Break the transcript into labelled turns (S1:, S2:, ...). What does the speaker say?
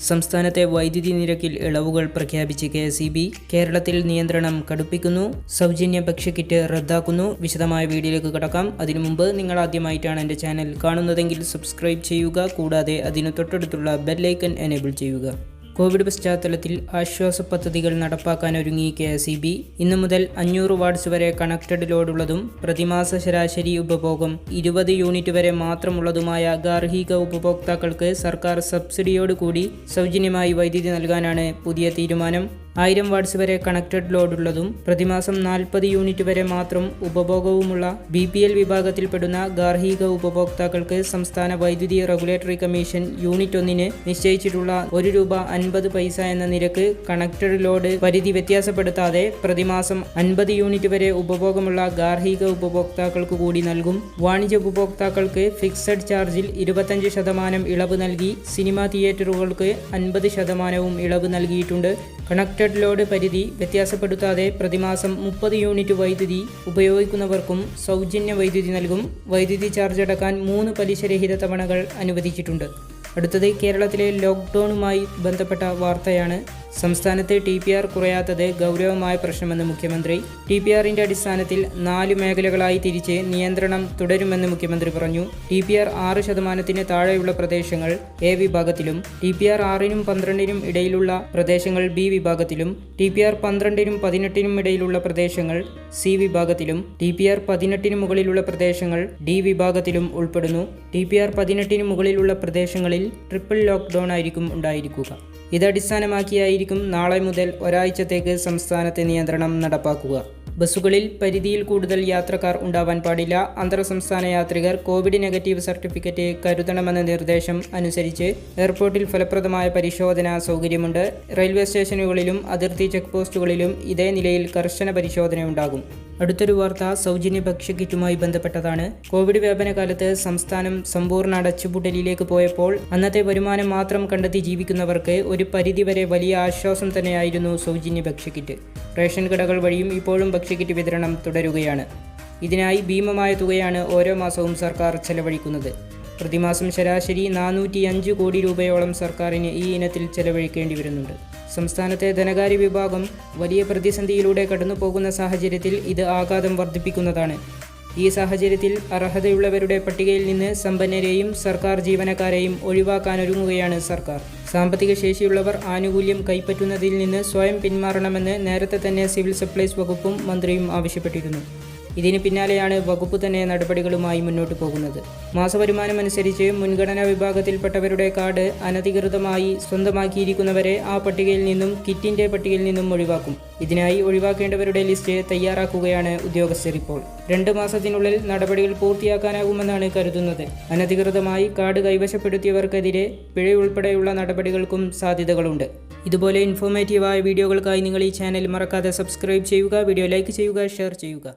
S1: സംസ്ഥാനത്തെ വൈദ്യുതി നിരക്കിൽ ഇളവുകൾ പ്രഖ്യാപിച്ച് KSEB. കേരളത്തിൽ നിയന്ത്രണം കടുപ്പിക്കുന്നു. സൗജന്യ ഭക്ഷ്യക്കിറ്റ് റദ്ദാക്കുന്നു. വിശദമായ വീഡിയോയിലേക്ക് കടക്കാം. അതിനു മുമ്പ് നിങ്ങൾ ആദ്യമായിട്ടാണ് എൻ്റെ ചാനൽ കാണുന്നതെങ്കിൽ സബ്സ്ക്രൈബ് ചെയ്യുക. കൂടാതെ അതിനു തൊട്ടടുത്തുള്ള ബെല്ലൈക്കൺ എനേബിൾ ചെയ്യുക. കോവിഡ് പശ്ചാത്തലത്തിൽ ആശ്വാസ പദ്ധതികൾ നടപ്പാക്കാനൊരുങ്ങി KSEB. ഇന്നു മുതൽ 500 വാട്ട്സ് വരെ കണക്റ്റഡ് ലോഡുള്ളതും പ്രതിമാസ ശരാശരി ഉപഭോഗം 20 യൂണിറ്റ് വരെ മാത്രമുള്ളതുമായ ഗാർഹിക ഉപഭോക്താക്കൾക്ക് സർക്കാർ സബ്സിഡിയോടുകൂടി സൗജന്യമായി വൈദ്യുതി നൽകാനാണ് പുതിയ തീരുമാനം. 1000 വാട്ട്സ് വരെ കണക്റ്റഡ് ലോഡുള്ളതും പ്രതിമാസം 40 യൂണിറ്റ് വരെ മാത്രം ഉപഭോഗവുമുള്ള BPL വിഭാഗത്തിൽപ്പെടുന്ന ഗാർഹിക ഉപഭോക്താക്കൾക്ക് സംസ്ഥാന വൈദ്യുതി റെഗുലേറ്ററി കമ്മീഷൻ യൂണിറ്റ് 1-ന് നിശ്ചയിച്ചിട്ടുള്ള ₹1.50 എന്ന നിരക്ക് കണക്റ്റഡ് ലോഡ് പരിധി വ്യത്യാസപ്പെടുത്താതെ പ്രതിമാസം 50 യൂണിറ്റ് വരെ ഉപഭോഗമുള്ള ഗാർഹിക ഉപഭോക്താക്കൾക്ക് കൂടി നൽകും. വാണിജ്യ ഉപഭോക്താക്കൾക്ക് ഫിക്സഡ് ചാർജിൽ 25% ഇളവ് നൽകി. സിനിമാ തിയേറ്ററുകൾക്ക് 50% ഇളവ് നൽകിയിട്ടുണ്ട്. കണക്റ്റഡ് ലോഡ് പരിധി വ്യത്യാസപ്പെടുത്താതെ പ്രതിമാസം 30 യൂണിറ്റ് വൈദ്യുതി ഉപയോഗിക്കുന്നവർക്കും സൗജന്യ വൈദ്യുതി നൽകും. വൈദ്യുതി ചാർജ് അടക്കാൻ 3 പലിശരഹിത തവണകൾ അനുവദിച്ചിട്ടുണ്ട്. അടുത്തത് കേരളത്തിലെ ലോക്ക്ഡൌണുമായി ബന്ധപ്പെട്ട വാർത്തയാണ്. സംസ്ഥാനത്ത് TPR കുറയാത്തത് ഗൗരവമായ പ്രശ്നമെന്ന് മുഖ്യമന്ത്രി. TPRന്റെ അടിസ്ഥാനത്തിൽ 4 മേഖലകളായി തിരിച്ച് നിയന്ത്രണം തുടരുമെന്ന് മുഖ്യമന്ത്രി പറഞ്ഞു. TPR 6% താഴെയുള്ള പ്രദേശങ്ങൾ A വിഭാഗത്തിലും TPR 6-നും 12-നും ഇടയിലുള്ള പ്രദേശങ്ങൾ B വിഭാഗത്തിലും TPR 12-നും 18-നും ഇടയിലുള്ള പ്രദേശങ്ങൾ C വിഭാഗത്തിലും TPR 18-ന് മുകളിലുള്ള പ്രദേശങ്ങൾ D വിഭാഗത്തിലും ഉൾപ്പെടുന്നു. TPR 18-ന് മുകളിലുള്ള പ്രദേശങ്ങളിൽ ട്രിപ്പിൾ ലോക്ക്ഡൌൺ ആയിരിക്കും ഉണ്ടായിരിക്കുക. ഇതടിസ്ഥാനമാക്കിയായിരിക്കും നാളെ മുതൽ ഒരാഴ്ചത്തേക്ക് സംസ്ഥാനത്തെ നിയന്ത്രണം നടപ്പാക്കുക. ബസ്സുകളിൽ പരിധിയിൽ കൂടുതൽ യാത്രക്കാർ ഉണ്ടാവാൻ പാടില്ല. അന്തർ സംസ്ഥാന യാത്രികർ കോവിഡ് നെഗറ്റീവ് സർട്ടിഫിക്കറ്റ് കരുതണമെന്ന നിർദ്ദേശം അനുസരിച്ച് എയർപോർട്ടിൽ ഫലപ്രദമായ പരിശോധനാ സൗകര്യമുണ്ട്. റെയിൽവേ സ്റ്റേഷനുകളിലും അതിർത്തി ചെക്ക് പോസ്റ്റുകളിലും ഇതേ നിലയിൽ കർശന പരിശോധനയുണ്ടാകും. അടുത്തൊരു വാർത്ത സൗജന്യ ഭക്ഷ്യക്കിറ്റുമായി ബന്ധപ്പെട്ടതാണ്. കോവിഡ് വ്യാപന കാലത്ത് സംസ്ഥാനം സമ്പൂർണ്ണ അടച്ചുപൂട്ടലിലേക്ക് പോയപ്പോൾ അന്നത്തെ വരുമാനം മാത്രം കണ്ടെത്തി ജീവിക്കുന്നവർക്ക് ഒരു പരിധിവരെ വലിയ ആശ്വാസം തന്നെയായിരുന്നു സൗജന്യ ഭക്ഷ്യക്കിറ്റ്. റേഷൻ കടകൾ വഴിയും ഇപ്പോഴും ഭക്ഷ്യക്കിറ്റ് വിതരണം തുടരുകയാണ്. ഇതിനായി ഭീമമായ തുകയാണ് ഓരോ മാസവും സർക്കാർ ചെലവഴിക്കുന്നത്. പ്രതിമാസം ശരാശരി 405 കോടി രൂപയോളം സർക്കാരിന് ഈ ഇനത്തിൽ ചെലവഴിക്കേണ്ടി വരുന്നുണ്ട്. സംസ്ഥാനത്തെ ധനകാര്യ വിഭാഗം വലിയ പ്രതിസന്ധിയിലൂടെ കടന്നുപോകുന്ന സാഹചര്യത്തിൽ ഇത് ആഘാതം വർദ്ധിപ്പിക്കുന്നതാണ്. ഈ സാഹചര്യത്തിൽ അർഹതയുള്ളവരുടെ പട്ടികയിൽ നിന്ന് സമ്പന്നരെയും സർക്കാർ ജീവനക്കാരെയും ഒഴിവാക്കാനൊരുങ്ങുകയാണ് സർക്കാർ. സാമ്പത്തിക ശേഷിയുള്ളവർ ആനുകൂല്യം കൈപ്പറ്റുന്നതിൽ നിന്ന് സ്വയം പിന്മാറണമെന്ന് നേരത്തെ തന്നെ സിവിൽ സപ്ലൈസ് വകുപ്പും മന്ത്രിയും ആവശ്യപ്പെട്ടിരുന്നു. ഇതിന് പിന്നാലെയാണ് വകുപ്പ് തന്നെ നടപടികളുമായി മുന്നോട്ട് പോകുന്നത്. മാസവരുമാനമനുസരിച്ച് മുൻഗണനാ വിഭാഗത്തിൽപ്പെട്ടവരുടെ കാർഡ് അനധികൃതമായി സ്വന്തമാക്കിയിരിക്കുന്നവരെ ആ പട്ടികയിൽ നിന്നും കിറ്റിന്റെ പട്ടികയിൽ നിന്നും ഒഴിവാക്കും. ഇതിനായി ഒഴിവാക്കേണ്ടവരുടെ ലിസ്റ്റ് തയ്യാറാക്കുകയാണ് ഉദ്യോഗസ്ഥർ ഇപ്പോൾ. 2 മാസത്തിനുള്ളിൽ നടപടികൾ പൂർത്തിയാക്കാനാകുമെന്നാണ് കരുതുന്നത്. അനധികൃതമായി കാർഡ് കൈവശപ്പെടുത്തിയവർക്കെതിരെ പിഴയുൾപ്പെടെയുള്ള നടപടികൾക്കും സാധ്യതകളുണ്ട്. ഇതുപോലെ ഇൻഫോർമേറ്റീവായ വീഡിയോകൾക്കായി നിങ്ങൾ ഈ ചാനൽ മറക്കാതെ സബ്സ്ക്രൈബ് ചെയ്യുക. വീഡിയോ ലൈക്ക് ചെയ്യുക, ഷെയർ ചെയ്യുക.